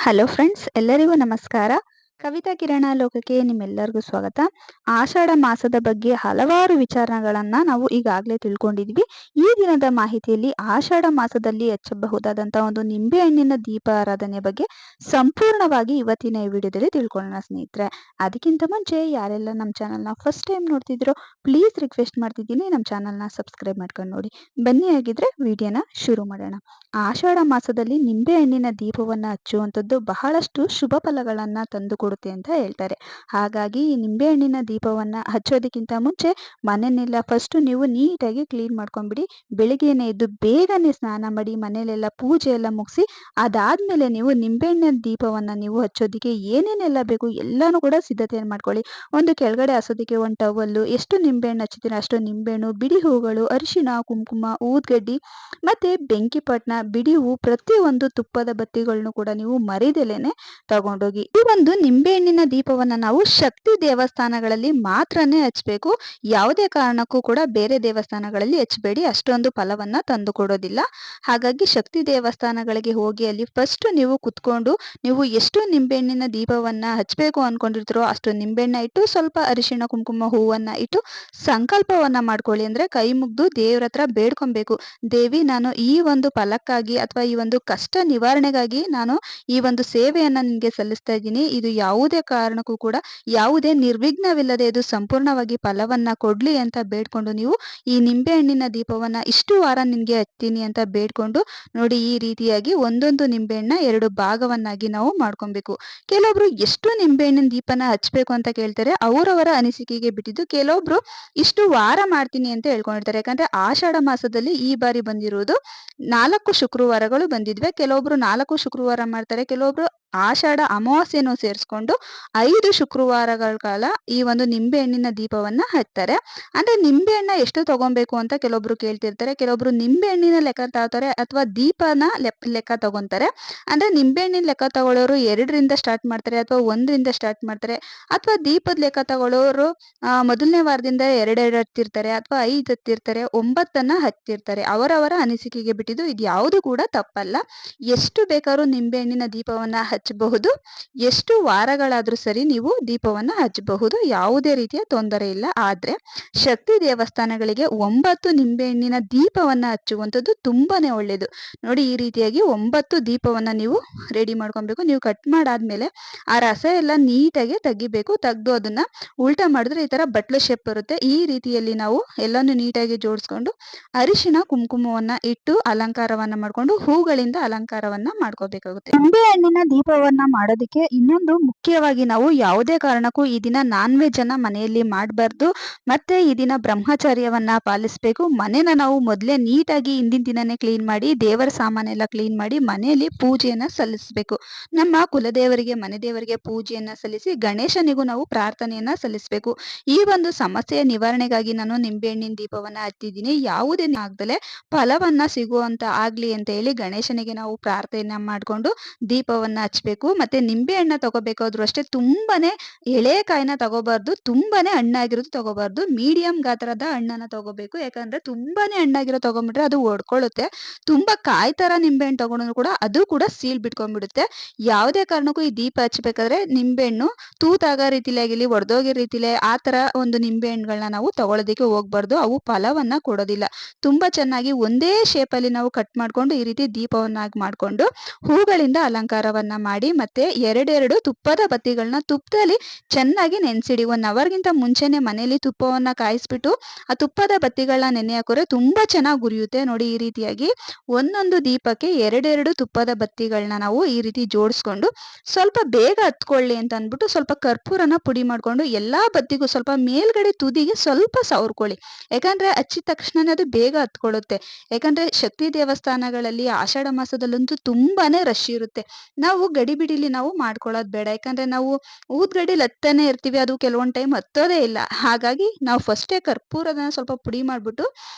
Hello friends, ಎಲ್ಲರಿಗೂ ನಮಸ್ಕಾರ. ಕವಿತಾ ಕಿರಣ ಲೋಕಕ್ಕೆ ನಿಮ್ಮೆಲ್ಲರಿಗೂ ಸ್ವಾಗತ. ಆಷಾಢ ಮಾಸದ ಬಗ್ಗೆ ಹಲವಾರು ವಿಚಾರಗಳನ್ನ ನಾವು ಈಗಾಗಲೇ ತಿಳ್ಕೊಂಡಿದ್ವಿ. ಈ ದಿನದ ಮಾಹಿತಿಯಲ್ಲಿ ಆಷಾಢ ಮಾಸದಲ್ಲಿ ಹಚ್ಚಬಹುದಾದಂತಹ ಒಂದು ನಿಂಬೆ ಹಣ್ಣಿನ ದೀಪ ಆರಾಧನೆ ಬಗ್ಗೆ ಸಂಪೂರ್ಣವಾಗಿ ಇವತ್ತಿನ ಈ ವಿಡಿಯೋದಲ್ಲಿ ತಿಳ್ಕೊಳ್ಳೋಣ ಸ್ನೇಹಿತರೆ. ಅದಕ್ಕಿಂತ ಮುಂಚೆ ಯಾರೆಲ್ಲ ನಮ್ಮ ಚಾನಲ್ನ ಫಸ್ಟ್ ಟೈಮ್ ನೋಡ್ತಿದ್ರು, ಪ್ಲೀಸ್ ರಿಕ್ವೆಸ್ಟ್ ಮಾಡ್ತಿದ್ದೀನಿ, ನಮ್ಮ ಚಾನಲ್ನ ಸಬ್ಸ್ಕ್ರೈಬ್ ಮಾಡ್ಕೊಂಡು ನೋಡಿ. ಬನ್ನಿ, ಆಗಿದ್ರೆ ವಿಡಿಯೋನ ಶುರು ಮಾಡೋಣ. ಆಷಾಢ ಮಾಸದಲ್ಲಿ ನಿಂಬೆ ಹಣ್ಣಿನ ದೀಪವನ್ನ ಹಚ್ಚುವಂಥದ್ದು ಬಹಳಷ್ಟು ಶುಭ ಫಲಗಳನ್ನ ತಂದುಕೊಡುತ್ತೆ ಅಂತ ಹೇಳ್ತಾರೆ. ಹಾಗಾಗಿ ಈ ನಿಂಬೆ ಹಣ್ಣಿನ ದೀಪವನ್ನ ಹಚ್ಚೋದಕ್ಕಿಂತ ಮುಂಚೆ ಮನೆಯನ್ನೆಲ್ಲ ಫಸ್ಟ್ ನೀವು ನೀಟಾಗಿ ಕ್ಲೀನ್ ಮಾಡ್ಕೊಂಡ್ಬಿಡಿ. ಬೆಳಿಗ್ಗೆನೆ ಎದ್ದು ಬೇಗನೆ ಸ್ನಾನ ಮಾಡಿ ಮನೆಯಲ್ಲೆಲ್ಲ ಪೂಜೆ ಎಲ್ಲ ಮುಗಿಸಿ ಅದಾದ್ಮೇಲೆ ನೀವು ನಿಂಬೆಹಣ್ಣಿನ ದೀಪವನ್ನ ನೀವು ಹಚ್ಚೋದಿಕ್ಕೆ ಏನೇನೆಲ್ಲ ಬೇಕು ಎಲ್ಲಾನು ಕೂಡ ಸಿದ್ಧತೆಯನ್ನು ಮಾಡ್ಕೊಳ್ಳಿ. ಒಂದು ಕೆಳಗಡೆ ಹಸೋದಕ್ಕೆ ಒಂದು ಟವಲ್ಲು, ಎಷ್ಟು ನಿಂಬೆಹಣ್ಣು ಹಚ್ಚಿದ್ರೆ ಅಷ್ಟು ನಿಂಬೆಹಣ್ಣು, ಬಿಡಿ ಹೂಗಳು, ಅರಿಶಿನ, ಕುಂಕುಮ, ಊದ್ಗಡ್ಡಿ ಮತ್ತೆ ಬೆಂಕಿ ಪಟ್ನ, ಬಿಡಿ ಹೂ, ಪ್ರತಿಯೊಂದು ತುಪ್ಪದ ಬತ್ತಿಗಳನ್ನು ಕೂಡ ನೀವು ಮರಿದೆಲೆನೆ ತಗೊಂಡೋಗಿ. ಈ ಒಂದು ನಿಂಬೆಹಣ್ಣಿನ ದೀಪವನ್ನ ನಾವು ಶಕ್ತಿ ದೇವಸ್ಥಾನಗಳಲ್ಲಿ ಮಾತ್ರನೇ ಹಚ್ಬೇಕು. ಯಾವುದೇ ಕಾರಣಕ್ಕೂ ಕೂಡ ಬೇರೆ ದೇವಸ್ಥಾನಗಳಲ್ಲಿ ಹಚ್ಚಬೇಡಿ, ಅಷ್ಟೊಂದು ಫಲವನ್ನ ತಂದು ಕೊಡೋದಿಲ್ಲ. ಹಾಗಾಗಿ ಶಕ್ತಿ ದೇವಸ್ಥಾನಗಳಿಗೆ ಹೋಗಿ ಅಲ್ಲಿ ಫಸ್ಟ್ ನೀವು ಕುತ್ಕೊಂಡು ನೀವು ಎಷ್ಟು ನಿಂಬೆಹಣ್ಣಿನ ದೀಪವನ್ನ ಹಚ್ಬೇಕು ಅನ್ಕೊಂಡಿರ್ತೀರೋ ಅಷ್ಟು ನಿಂಬೆಹಣ್ಣ ಇಟ್ಟು ಸ್ವಲ್ಪ ಅರಿಶಿಣ ಕುಂಕುಮ ಹೂವನ್ನ ಇಟ್ಟು ಸಂಕಲ್ಪವನ್ನ ಮಾಡ್ಕೊಳ್ಳಿ. ಅಂದ್ರೆ ಕೈ ಮುಗ್ದು ದೇವ್ರ ಹತ್ರ ಬೇಡ್ಕೊಬೇಕು. ದೇವಿ, ನಾನು ಈ ಒಂದು ಫಲಕ್ಕಾಗಿ ಅಥವಾ ಈ ಒಂದು ಕಷ್ಟ ನಿವಾರಣೆಗಾಗಿ ನಾನು ಈ ಒಂದು ಸೇವೆಯನ್ನ ನಿನ್ಗೆ ಸಲ್ಲಿಸ್ತಾ ಇದ್ದೀನಿ. ಇದು ಯಾವುದೇ ಕಾರಣಕ್ಕೂ ಕೂಡ ಯಾವುದೇ ನಿರ್ವಿಘ್ನವಿಲ್ಲದೆ ಇದು ಸಂಪೂರ್ಣವಾಗಿ ಫಲವನ್ನ ಕೊಡ್ಲಿ ಅಂತ ಬೇಡ್ಕೊಂಡು ನೀವು ಈ ನಿಂಬೆ ಹಣ್ಣಿನ ದೀಪವನ್ನ ಇಷ್ಟು ವಾರ ನಿನ್ಗೆ ಹಚ್ತೀನಿ ಅಂತ ಬೇಡ್ಕೊಂಡು ನೋಡಿ. ಈ ರೀತಿಯಾಗಿ ಒಂದೊಂದು ನಿಂಬೆಹಣ್ಣ 2 ಭಾಗವನ್ನಾಗಿ ನಾವು ಮಾಡ್ಕೊಬೇಕು. ಕೆಲವೊಬ್ರು ಎಷ್ಟು ನಿಂಬೆಹಣ್ಣಿನ ದೀಪನ ಹಚ್ಬೇಕು ಅಂತ ಕೇಳ್ತಾರೆ, ಅವರವರ ಅನಿಸಿಕೆಗೆ ಬಿಟ್ಟಿದ್ದು. ಕೆಲವೊಬ್ರು ಇಷ್ಟು ವಾರ ಮಾಡ್ತೀನಿ ಅಂತ ಹೇಳ್ಕೊಂಡಿರ್ತಾರೆ. ಯಾಕಂದ್ರೆ ಆಷಾಢ ಮಾಸದಲ್ಲಿ ಈ ಬಾರಿ ಬಂದಿರುವುದು 4 ಶುಕ್ರವಾರಗಳು ಬಂದಿದ್ವೆ. ಕೆಲವೊಬ್ರು 4 ಶುಕ್ರವಾರ ಮಾಡ್ತಾರೆ, ಕೆಲವೊಬ್ರು ಆಷಾಢ ಅಮಾವಾಸ್ಯೆಯನ್ನು ಸೇರಿಸ್ಕೊಂಡು 5 ಶುಕ್ರವಾರಗಳ ಕಾಲ ಈ ಒಂದು ನಿಂಬೆ ಹಣ್ಣಿನ ದೀಪವನ್ನ ಹಚ್ತಾರೆ. ಅಂದ್ರೆ ನಿಂಬೆ ಹಣ್ಣ ಎಷ್ಟು ತಗೊಬೇಕು ಅಂತ ಕೆಲವೊಬ್ರು ಕೇಳ್ತಿರ್ತಾರೆ. ಕೆಲವೊಬ್ರು ನಿಂಬೆ ಹಣ್ಣಿನ ಲೆಕ್ಕ ತಗೋತಾರೆ ಅಥವಾ ದೀಪನ ಲೆಕ್ಕ ತಗೊಂತಾರೆ. ಅಂದ್ರೆ ನಿಂಬೆ ಹಣ್ಣಿನ ಲೆಕ್ಕ ತಗೊಳ್ಳೋರು 2ರಿಂದ ಸ್ಟಾರ್ಟ್ ಮಾಡ್ತಾರೆ ಅಥವಾ 1ರಿಂದ ಸ್ಟಾರ್ಟ್ ಮಾಡ್ತಾರೆ. ಅಥವಾ ದೀಪದ ಲೆಕ್ಕ ತಗೊಳ್ಳೋರು ಮೊದಲನೇ ವಾರದಿಂದ 2 ಹಚ್ತಿರ್ತಾರೆ ಅಥವಾ 5 ಹಚ್ತಿರ್ತಾರೆ, 9 ಹಚ್ತಿರ್ತಾರೆ. ಅವರವರ ಅನಿಸಿಕೆಗೆ ಬಿಟ್ಟಿದ್ದು. ಇದು ಯಾವುದು ಕೂಡ ತಪ್ಪಲ್ಲ. ಎಷ್ಟು ಬೇಕಾದ್ರೂ ನಿಂಬೆ ಹಣ್ಣಿನ ದೀಪವನ್ನ ಹಚ್ಚಬಹುದು. ಎಷ್ಟು ವಾರಗಳಾದ್ರೂ ಸರಿ ನೀವು ದೀಪವನ್ನ ಹಚ್ಚಬಹುದು, ಯಾವುದೇ ರೀತಿಯ ತೊಂದರೆ ಇಲ್ಲ. ಆದ್ರೆ ಶಕ್ತಿ ದೇವಸ್ಥಾನಗಳಿಗೆ 9 ನಿಂಬೆ ಹಣ್ಣಿನ ದೀಪವನ್ನ ಹಚ್ಚುವಂಥದ್ದು ತುಂಬಾನೇ ಒಳ್ಳೇದು. ನೋಡಿ, ಈ ರೀತಿಯಾಗಿ 9 ದೀಪವನ್ನ ನೀವು ರೆಡಿ ಮಾಡ್ಕೊಬೇಕು. ನೀವು ಕಟ್ ಮಾಡಾದ್ಮೇಲೆ ಆ ರಸ ಎಲ್ಲ ನೀಟಾಗಿ ತೆಗಿಬೇಕು. ತೆಗ್ದು ಅದನ್ನ ಉಲ್ಟಾ ಮಾಡಿದ್ರೆ ಈ ತರ ಬಟ್ಲು ಶೇಪ್ ಬರುತ್ತೆ. ಈ ರೀತಿಯಲ್ಲಿ ನಾವು ಎಲ್ಲಾನು ನೀಟಾಗಿ ಜೋಡಿಸ್ಕೊಂಡು ಅರಿಶಿನ ಕುಂಕುಮವನ್ನ ಇಟ್ಟು ಅಲಂಕಾರವನ್ನ ಮಾಡ್ಕೊಂಡು ಹೂಗಳಿಂದ ಅಲಂಕಾರವನ್ನ ಮಾಡ್ಕೋಬೇಕಾಗುತ್ತೆ. ನಿಂಬೆ ಹಣ್ಣಿನ ದೀಪವನ್ನ ಮಾಡೋದಕ್ಕೆ ಇನ್ನೊಂದು ಮುಖ್ಯವಾಗಿ ನಾವು ಯಾವುದೇ ಕಾರಣಕ್ಕೂ ಈ ದಿನ ನಾನ್ ವೆಜ್ ಅನ್ನ ಮನೆಯಲ್ಲಿ ಮಾಡಬಾರ್ದು. ಮತ್ತೆ ಈ ದಿನ ಬ್ರಹ್ಮಚರ್ಯವನ್ನ ಪಾಲಿಸಬೇಕು. ಮನೆನ ನಾವು ಮೊದಲೇ ನೀಟಾಗಿ ಹಿಂದಿನ ದಿನನೇ ಕ್ಲೀನ್ ಮಾಡಿ ದೇವರ ಸಾಮಾನೆಲ್ಲ ಕ್ಲೀನ್ ಮಾಡಿ ಮನೆಯಲ್ಲಿ ಪೂಜೆಯನ್ನ ಸಲ್ಲಿಸಬೇಕು. ನಮ್ಮ ಕುಲದೇವರಿಗೆ, ಮನೆ ದೇವರಿಗೆ ಪೂಜೆಯನ್ನ ಸಲ್ಲಿಸಿ ಗಣೇಶನಿಗೂ ನಾವು ಪ್ರಾರ್ಥನೆಯನ್ನ ಸಲ್ಲಿಸಬೇಕು. ಈ ಒಂದು ಸಮಸ್ಯೆಯ ನಿವಾರಣೆಗಾಗಿ ನಾನು ನಿಂಬೆ ಹಣ್ಣಿನ ದೀಪವನ್ನ ಹಚ್ಚಿದ್ದೀನಿ. ಯಾವುದೇ ಆಗದಲೆ ಫಲವನ್ನ ಸಿಗುವಂತ ಆಗ್ಲಿ ಅಂತ ಹೇಳಿ ಗಣೇಶನಿಗೆ ನಾವು ಪ್ರಾರ್ಥನೆ ಮಾಡ್ಕೊಂಡು ದೀಪವನ್ನ ಹಚ್ಬೇಕು. ಮತ್ತೆ ನಿಂಬೆ ಹಣ್ಣ ತಗೋಬೇಕಾದ್ರೂ ಅಷ್ಟೇ ತುಂಬಾನೇ ಎಳೆ ಕಾಯಿನ ತಗೋಬಾರ್ದು, ತುಂಬಾನೇ ಹಣ್ಣಾಗಿರೋದು ತಗೋಬಾರ್ದು. ಮೀಡಿಯಂ ಗಾತ್ರದ ಹಣ್ಣನ್ನ ತಗೋಬೇಕು. ಯಾಕಂದ್ರೆ ತುಂಬಾನೇ ಹಣ್ಣಾಗಿರೋ ತಗೊಂಡ್ಬಿಟ್ರೆ ಅದು ಒಡ್ಕೊಳ್ಳುತ್ತೆ. ತುಂಬಾ ಕಾಯಿ ತರ ನಿಂಬೆ ಹಣ್ಣು ತಗೊಂಡ್ರು ಕೂಡ ಅದು ಕೂಡ ಸೀಲ್ ಬಿಟ್ಕೊಂಡ್ಬಿಡುತ್ತೆ. ಯಾವುದೇ ಕಾರಣಕ್ಕೂ ಈ ದೀಪ ಹಚ್ಬೇಕಾದ್ರೆ ನಿಂಬೆ ಹಣ್ಣು ತೂತಾಗೋ ರೀತಿಲಿ ಆಗಿರ್ಲಿ, ಒಡೆದೋಗೋ ರೀತಿಲಿ ಆ ತರ ಒಂದು ನಿಂಬೆ ಹಣ್ಣುಗಳನ್ನ ನಾವು ತಗೊಳ್ಳೋದಕ್ಕೆ ಹೋಗ್ಬಾರ್ದು. ಅವು ಫಲವನ್ನ ಕೊಡೋದಿಲ್ಲ. ತುಂಬಾ ಚೆನ್ನಾಗಿ ಒಂದೇ ಶೇಪ್ ಅಲ್ಲಿ ನಾವು ಕಟ್ ಮಾಡ್ಕೊಂಡು ಈ ರೀತಿ ದೀಪವನ್ನಾಗಿ ಮಾಡ್ಕೊಂಡು ಹೂಗಳಿಂದ ಅಲಂಕಾರವನ್ನ ಮಾಡಿ ಮತ್ತೆ 2 ತುಪ್ಪದ ಬತ್ತಿಗಳನ್ನ ತುಪ್ಪದಲ್ಲಿ ಚೆನ್ನಾಗಿ ನೆನೆಸಿಡಿ. 1 ಅವರ್ಗಿಂತ ಮುಂಚೆನೆ ಮನೆಯಲ್ಲಿ ತುಪ್ಪವನ್ನ ಕಾಯಿಸ್ಬಿಟ್ಟು ಆ ತುಪ್ಪದ ಬತ್ತಿಗಳನ್ನ ನೆನೆ ಹಾಕೋರೆ ತುಂಬಾ ಚೆನ್ನಾಗಿ ಉರಿಯುತ್ತೆ. ನೋಡಿ, ಈ ರೀತಿಯಾಗಿ ಒಂದೊಂದು ದೀಪಕ್ಕೆ 2 ತುಪ್ಪದ ಬತ್ತಿಗಳನ್ನ ನಾವು ಈ ರೀತಿ ಜೋಡಿಸ್ಕೊಂಡು ಸ್ವಲ್ಪ ಬೇಗ ಹತ್ಕೊಳ್ಳಿ ಅಂತ ಅಂದ್ಬಿಟ್ಟು ಸ್ವಲ್ಪ ಕರ್ಪೂರನ ಪುಡಿ ಮಾಡ್ಕೊಂಡು ಎಲ್ಲಾ ಬತ್ತಿಗೂ ಸ್ವಲ್ಪ ಮೇಲ್ಗಡೆ ತುದಿಗೆ ಸ್ವಲ್ಪ ಸವರ್ಕೊಳ್ಳಿ. ಯಾಕಂದ್ರೆ ಹಚ್ಚಿದ ತಕ್ಷಣ ಅದು ಬೇಗ ಹತ್ಕೊಳ್ಳುತ್ತೆ. ಯಾಕಂದ್ರೆ ಶಕ್ತಿ ದೇವಸ್ಥಾನಗಳಲ್ಲಿ ಆಷಾಢ ಮಾಸದಲ್ಲಂತೂ ತುಂಬಾನೇ ರಶ್ ಇರುತ್ತೆ. ನಾವು ಗಡಿಬಿಡಿಲಿ ನಾವು ಮಾಡ್ಕೊಳ್ಳೋದು ಬೇಡ. ಯಾಕಂದ್ರೆ ನಾವು ಊದ್ಗಡಿಲಿ ಹತ್ತಾನೆ ಇರ್ತೀವಿ, ಅದು ಕೆಲವೊಂದ್ ಟೈಮ್ ಹತ್ತೋದೇ ಇಲ್ಲ. ಹಾಗಾಗಿ ನಾವು ಫಸ್ಟೇ ಕರ್ಪೂರನ ಸ್ವಲ್ಪ ಪುಡಿ ಮಾಡ್ಬಿಟ್ಟು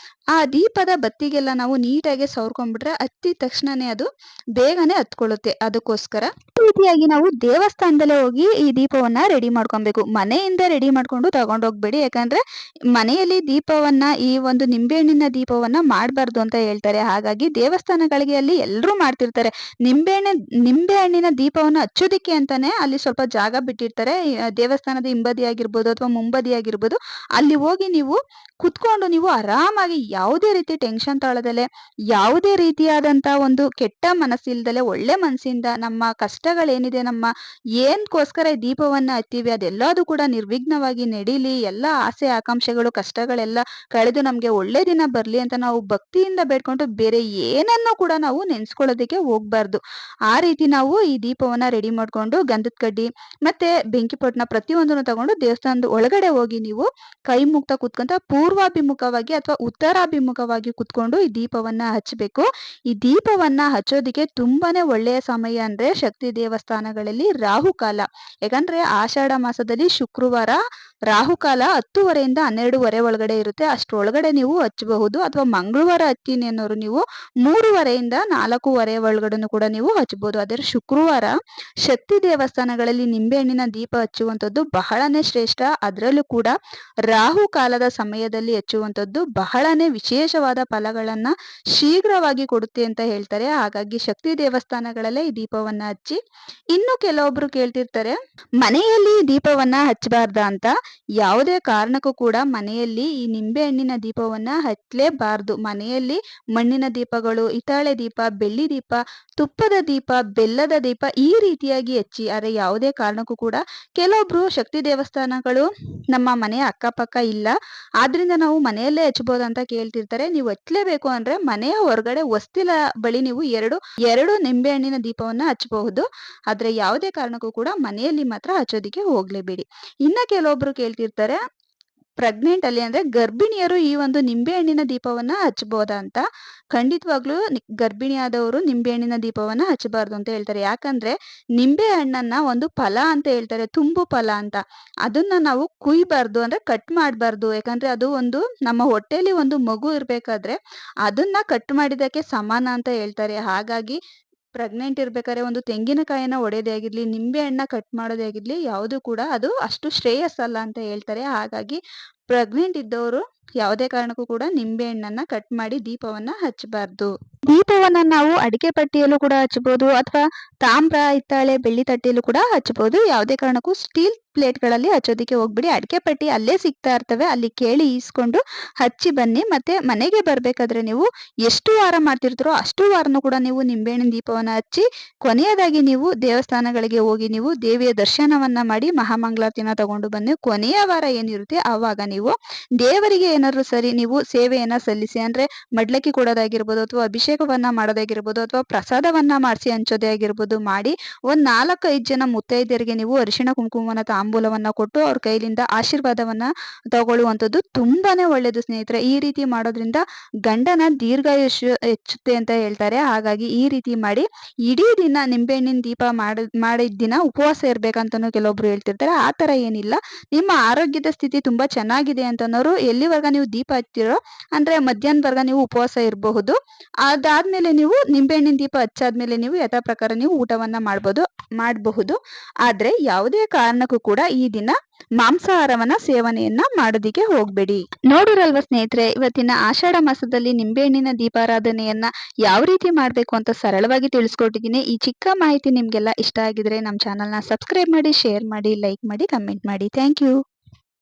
ಆ ದೀಪದ ಬತ್ತಿಗೆಲ್ಲ ನಾವು ನೀಟಾಗಿ ಸವರ್ಕೊಂಡ್ಬಿಟ್ರೆ ಹತ್ತಿದ ತಕ್ಷಣನೇ ಅದು ಬೇಗನೆ ಹತ್ಕೊಳ್ಳುತ್ತೆ. ಅದಕ್ಕೋಸ್ಕರ ಈ ರೀತಿಯಾಗಿ ನಾವು ದೇವಸ್ಥಾನದಲ್ಲೇ ಹೋಗಿ ಈ ದೀಪವನ್ನ ರೆಡಿ ಮಾಡ್ಕೊಬೇಕು. ಮನೆಯಿಂದ ರೆಡಿ ಮಾಡ್ಕೊಂಡು ತಗೊಂಡೋಗ್ಬೇಡಿ. ಯಾಕಂದ್ರೆ ಮನೆಯಲ್ಲಿ ದೀಪವನ್ನ ಈ ಒಂದು ನಿಂಬೆಹಣ್ಣಿನ ದೀಪವನ್ನ ಮಾಡಬಾರ್ದು ಅಂತ ಹೇಳ್ತಾರೆ. ಹಾಗಾಗಿ ದೇವಸ್ಥಾನಗಳಿಗೆ ಅಲ್ಲಿ ಎಲ್ಲರೂ ಮಾಡ್ತಿರ್ತಾರೆ. ನಿಂಬೆ ಹಣ್ಣಿನ ದೀಪವನ್ನು ಹಚ್ಚೋದಿಕ್ಕೆ ಅಂತಾನೆ ಅಲ್ಲಿ ಸ್ವಲ್ಪ ಜಾಗ ಬಿಟ್ಟಿರ್ತಾರೆ. ದೇವಸ್ಥಾನದ ಹಿಂಬದಿ ಆಗಿರ್ಬೋದು ಅಥವಾ ಮುಂಬದಿ ಆಗಿರ್ಬೋದು. ಅಲ್ಲಿ ಹೋಗಿ ನೀವು ಕುತ್ಕೊಂಡು ನೀವು ಆರಾಮಾಗಿ ಯಾವುದೇ ರೀತಿ ಟೆನ್ಷನ್ ತಾಳದಲೆ, ಯಾವುದೇ ರೀತಿಯಾದಂತ ಒಂದು ಕೆಟ್ಟ ಮನಸ್ಸಿಲ್ದಲೆ ಒಳ್ಳೆ ಮನಸ್ಸಿಂದ ನಮ್ಮ ಕಷ್ಟಗಳೇನಿದೆ, ನಮ್ಮ ಏನ್ಕೋಸ್ಕರ ಈ ದೀಪವನ್ನ ಹತ್ತೀವಿ ಅದೆಲ್ಲದೂ ಕೂಡ ನಿರ್ವಿಘ್ನವಾಗಿ ನಡೀಲಿ, ಎಲ್ಲ ಆಸೆ ಆಕಾಂಕ್ಷೆಗಳು ಕಷ್ಟಗಳೆಲ್ಲ ಕಳೆದು ನಮ್ಗೆ ಒಳ್ಳೆ ದಿನ ಬರ್ಲಿ ಅಂತ ನಾವು ಭಕ್ತಿಯಿಂದ ಬೇಡ್ಕೊಂಡು ಬೇರೆ ಏನನ್ನು ಕೂಡ ನಾವು ನೆನ್ಸ್ಕೊಳ್ಳೋದಕ್ಕೆ ಹೋಗ್ಬಾರ್ದು. ಆ ರೀತಿ ನಾವು ಈ ದೀಪವನ್ನ ರೆಡಿ ಮಾಡ್ಕೊಂಡು ಗಂಧದ ಕಡ್ಡಿ ಮತ್ತೆ ಬೆಂಕಿ ಪೊಟ್ನ ಪ್ರತಿಯೊಂದನ್ನು ತಗೊಂಡು ದೇವಸ್ಥಾನದ ಒಳಗಡೆ ಹೋಗಿ ನೀವು ಕೈ ಮುಗ್ತಾ ಕುತ್ಕೊಂತ ಪೂರ್ವಾಭಿಮುಖವಾಗಿ ಅಥವಾ ಉತ್ತರಾಭಿಮುಖವಾಗಿ ಕುತ್ಕೊಂಡು ಈ ದೀಪವನ್ನ ಹಚ್ಚಬೇಕು. ಈ ದೀಪವನ್ನ ಹಚ್ಚೋದಿಕ್ಕೆ ತುಂಬಾನೇ ಒಳ್ಳೆಯ ಸಮಯ ಅಂದ್ರೆ ಶಕ್ತಿ ದೇವಸ್ಥಾನಗಳಲ್ಲಿ ರಾಹುಕಾಲ. ಯಾಕಂದ್ರೆ ಆಷಾಢ ಮಾಸದಲ್ಲಿ ಶುಕ್ರವಾರ ರಾಹುಕಾಲ 10:30 12:30 ಒಳಗಡೆ ಇರುತ್ತೆ. ಅಷ್ಟ್ರೊಳಗಡೆ ನೀವು ಹಚ್ಚಬಹುದು. ಅಥವಾ ಮಂಗಳವಾರ ಹಚ್ತೀನಿ ಅನ್ನೋರು ನೀವು 3:30 4:30 ಒಳಗಡೆನು ಕೂಡ ನೀವು ಹಚ್ಚಬಹುದು. ಆದರೆ ಶುಕ್ರವಾರ ಶಕ್ತಿ ದೇವಸ್ಥಾನಗಳಲ್ಲಿ ನಿಂಬೆಹಣ್ಣಿನ ದೀಪ ಹಚ್ಚುವಂಥದ್ದು ಬಹಳನೇ ಶ್ರೇಷ್ಠ. ಅದರಲ್ಲೂ ಕೂಡ ರಾಹುಕಾಲದ ಸಮಯದಲ್ಲಿ ಹಚ್ಚುವಂಥದ್ದು ಬಹಳನೇ ವಿಶೇಷವಾದ ಫಲಗಳನ್ನ ಶೀಘ್ರವಾಗಿ ಕೊಡುತ್ತೆ ಅಂತ ಹೇಳ್ತಾರೆ. ಹಾಗಾಗಿ ಶಕ್ತಿ ದೇವಸ್ಥಾನಗಳಲ್ಲೇ ಈ ದೀಪವನ್ನ ಹಚ್ಚಿ. ಇನ್ನು ಕೆಲವೊಬ್ರು ಕೇಳ್ತಿರ್ತಾರೆ, ಮನೆಯಲ್ಲಿ ದೀಪವನ್ನ ಹಚ್ಚಬಾರ್ದ ಅಂತ. ಯಾವುದೇ ಕಾರಣಕ್ಕೂ ಕೂಡ ಮನೆಯಲ್ಲಿ ಈ ನಿಂಬೆ ಹಣ್ಣಿನ ದೀಪವನ್ನ ಹಚ್ಚಲೇಬಾರ್ದು. ಮನೆಯಲ್ಲಿ ಮಣ್ಣಿನ ದೀಪಗಳು, ಹಿತ್ತಾಳೆ ದೀಪ, ಬೆಳ್ಳಿ ದೀಪ, ತುಪ್ಪದ ದೀಪ, ಬೆಲ್ಲದ ದೀಪ ಈ ರೀತಿಯಾಗಿ ಹಚ್ಚಿ. ಆದರೆ ಯಾವುದೇ ಕಾರಣಕ್ಕೂ ಕೂಡ ಕೆಲವೊಬ್ರು ಶಕ್ತಿ ದೇವಸ್ಥಾನಗಳು ನಮ್ಮ ಮನೆಯ ಅಕ್ಕಪಕ್ಕ ಇಲ್ಲ, ಆದ್ರಿಂದ ನಾವು ಮನೆಯಲ್ಲೇ ಹಚ್ಬೋದು ಅಂತ ಕೇಳ್ತಿರ್ತಾರೆ. ನೀವು ಹಚ್ಲೇಬೇಕು ಅಂದ್ರೆ ಮನೆಯ ಹೊರಗಡೆ ಹೊಸ್ತಿಲ ಬಳಿ ನೀವು ಎರಡು ನಿಂಬೆ ಹಣ್ಣಿನ ದೀಪವನ್ನ ಹಚ್ಚಬಹುದು. ಆದ್ರೆ ಯಾವುದೇ ಕಾರಣಕ್ಕೂ ಕೂಡ ಮನೆಯಲ್ಲಿ ಮಾತ್ರ ಹಚ್ಚೋದಿಕ್ಕೆ ಹೋಗ್ಲೇಬೇಡಿ. ಇನ್ನ ಕೆಲವೊಬ್ರು ಕೇಳ್ತಿರ್ತಾರೆ, ಪ್ರೆಗ್ನೆಂಟ್ ಅಲ್ಲಿ ಅಂದ್ರೆ ಗರ್ಭಿಣಿಯರು ಈ ಒಂದು ನಿಂಬೆ ಹಣ್ಣಿನ ದೀಪವನ್ನ ಹಚ್ಚಬಹುದಾ ಅಂತ. ಖಂಡಿತವಾಗ್ಲೂ ಗರ್ಭಿಣಿಯಾದವರು ನಿಂಬೆ ಹಣ್ಣಿನ ದೀಪವನ್ನ ಹಚ್ಚಬಾರ್ದು ಅಂತ ಹೇಳ್ತಾರೆ. ಯಾಕಂದ್ರೆ ನಿಂಬೆ ಹಣ್ಣನ್ನ ಒಂದು ಫಲ ಅಂತ ಹೇಳ್ತಾರೆ, ತುಂಬು ಫಲ ಅಂತ. ಅದನ್ನ ನಾವು ಕುಯ್ಬಾರ್ದು, ಅಂದ್ರೆ ಕಟ್ ಮಾಡ್ಬಾರ್ದು. ಯಾಕಂದ್ರೆ ಅದು ಒಂದು ನಮ್ಮ ಹೊಟ್ಟೆಲಿ ಒಂದು ಮಗು ಇರ್ಬೇಕಾದ್ರೆ ಅದನ್ನ ಕಟ್ ಮಾಡಿದಕ್ಕೆ ಸಮಾನ ಅಂತ ಹೇಳ್ತಾರೆ. ಹಾಗಾಗಿ ಪ್ರೆಗ್ನೆಂಟ್ ಇರ್ಬೇಕಾದ್ರೆ ಒಂದು ತೆಂಗಿನಕಾಯಿನ ಒಡೆಯೋದೇ ಆಗಿರ್ಲಿ, ನಿಂಬೆ ಹಣ್ಣ ಕಟ್ ಮಾಡೋದೇ ಆಗಿರ್ಲಿ, ಯಾವುದು ಕೂಡ ಅದು ಅಷ್ಟು ಶ್ರೇಯಸ್ಸಲ್ಲ ಅಂತ ಹೇಳ್ತಾರೆ. ಹಾಗಾಗಿ ಪ್ರೆಗ್ನೆಂಟ್ ಇದ್ದವರು ಯಾವುದೇ ಕಾರಣಕ್ಕೂ ಕೂಡ ನಿಂಬೆ ಹಣ್ಣನ್ನ ಕಟ್ ಮಾಡಿ ದೀಪವನ್ನ ಹಚ್ಚಬಾರ್ದು. ದೀಪವನ್ನ ನಾವು ಅಡಿಕೆ ಪಟ್ಟಿಯಲ್ಲೂ ಕೂಡ ಹಚ್ಚಬಹುದು, ಅಥವಾ ತಾಮ್ರ, ಹಿತ್ತಾಳೆ, ಬೆಳ್ಳಿ ತಟ್ಟೆಯಲ್ಲೂ ಕೂಡ ಹಚ್ಚಬಹುದು. ಯಾವುದೇ ಕಾರಣಕ್ಕೂ ಸ್ಟೀಲ್ ಪ್ಲೇಟ್ಗಳಲ್ಲಿ ಹಚ್ಚೋದಿಕ್ಕೆ ಹೋಗ್ಬಿಡಿ. ಅಡಿಕೆ ಪಟ್ಟಿ ಅಲ್ಲೇ ಸಿಗ್ತಾ ಇರ್ತವೆ, ಅಲ್ಲಿ ಕೇಳಿ ಈಸ್ಕೊಂಡು ಹಚ್ಚಿ ಬನ್ನಿ. ಮತ್ತೆ ಮನೆಗೆ ಬರ್ಬೇಕಾದ್ರೆ ನೀವು ಎಷ್ಟು ವಾರ ಮಾಡ್ತಿರ್ತೀರೋ ಅಷ್ಟು ವಾರನೂ ಕೂಡ ನೀವು ನಿಂಬೆಹಣ್ಣಿನ ದೀಪವನ್ನ ಹಚ್ಚಿ, ಕೊನೆಯದಾಗಿ ನೀವು ದೇವಸ್ಥಾನಗಳಿಗೆ ಹೋಗಿ ನೀವು ದೇವಿಯ ದರ್ಶನವನ್ನ ಮಾಡಿ ಮಹಾಮಂಗಳಾರತಿನ ತಗೊಂಡು ಬನ್ನಿ. ಕೊನೆಯ ವಾರ ಏನಿರುತ್ತೆ ಆವಾಗ ನೀವು ದೇವರಿಗೆ ಏನಾದ್ರು ಸರಿ ನೀವು ಸೇವೆಯನ್ನ ಸಲ್ಲಿಸಿ, ಅಂದ್ರೆ ಮಡ್ಲಕ್ಕಿ ಕೊಡೋದಾಗಿರ್ಬೋದು, ಅಥವಾ ಅಭಿಷೇಕವನ್ನ ಮಾಡೋದಾಗಿರ್ಬೋದು, ಅಥವಾ ಪ್ರಸಾದವನ್ನ ಮಾಡಿಸಿ ಹಂಚೋದೇ ಆಗಿರ್ಬೋದು ಮಾಡಿ ಒಂದ್ 4-5 ಜನ ಮುತ್ತೈದೆಯರಿಗೆ ನೀವು ಅರಿಶಿಣ ಕುಂಕುಮವನ್ನ ತಾಂಬೂಲವನ್ನ ಕೊಟ್ಟು ಅವ್ರ ಕೈಲಿಂದ ಆಶೀರ್ವಾದವನ್ನ ತಗೊಳ್ಳುವಂಥದ್ದು ತುಂಬಾನೇ ಒಳ್ಳೇದು ಸ್ನೇಹಿತರೆ. ಈ ರೀತಿ ಮಾಡೋದ್ರಿಂದ ಗಂಡನ ದೀರ್ಘಾಯುಷ್ಯ ಹೆಚ್ಚುತ್ತೆ ಅಂತ ಹೇಳ್ತಾರೆ. ಹಾಗಾಗಿ ಈ ರೀತಿ ಮಾಡಿ ಇಡೀ ದಿನ ನಿಂಬೆಹಣ್ಣಿನ ದೀಪ ಮಾಡಿದ ದಿನ ಉಪವಾಸ ಇರ್ಬೇಕಂತನೂ ಕೆಲವೊಬ್ರು ಹೇಳ್ತಿರ್ತಾರೆ. ಆ ತರ ಏನಿಲ್ಲ. ನಿಮ್ಮ ಆರೋಗ್ಯದ ಸ್ಥಿತಿ ತುಂಬಾ ಚೆನ್ನಾಗಿದೆ ಅಂತನೋರು ಎಲ್ಲಿವರೆಗ ನೀವು ದೀಪ ಹಚ್ತಿರೋ ಅಂದ್ರೆ ಮಧ್ಯಾಹ್ನದವರೆಗ ನೀವು ಉಪವಾಸ ಇರಬಹುದು. ಅದಾದ್ಮೇಲೆ ನೀವು ನಿಂಬೆಹಣ್ಣಿನ ದೀಪ ಹಚ್ಚಾದ್ಮೇಲೆ ನೀವು ಯಥಾ ಪ್ರಕಾರ ನೀವು ಊಟವನ್ನ ಮಾಡಬಹುದು. ಆದ್ರೆ ಯಾವುದೇ ಕಾರಣಕ್ಕೂ ಕೂಡ ಈ ದಿನ ಮಾಂಸಾಹಾರವನ್ನ ಸೇವನೆಯನ್ನ ಮಾಡೋದಿಕ್ಕೆ ಹೋಗ್ಬೇಡಿ. ನೋಡಿರಲ್ವಾ ಸ್ನೇಹಿತರೆ, ಇವತ್ತಿನ ಆಷಾಢ ಮಾಸದಲ್ಲಿ ನಿಂಬೆಹಣ್ಣಿನ ದೀಪಾರಾಧನೆಯನ್ನ ಯಾವ ರೀತಿ ಮಾಡ್ಬೇಕು ಅಂತ ಸರಳವಾಗಿ ತಿಳಿಸ್ಕೊಟ್ಟಿದ್ದೀನಿ. ಈ ಚಿಕ್ಕ ಮಾಹಿತಿ ನಿಮ್ಗೆಲ್ಲ ಇಷ್ಟ ಆಗಿದ್ರೆ ನಮ್ಮ ಚಾನಲ್ನ ಸಬ್ಸ್ಕ್ರೈಬ್ ಮಾಡಿ, ಶೇರ್ ಮಾಡಿ, ಲೈಕ್ ಮಾಡಿ, ಕಮೆಂಟ್ ಮಾಡಿ. Thank you.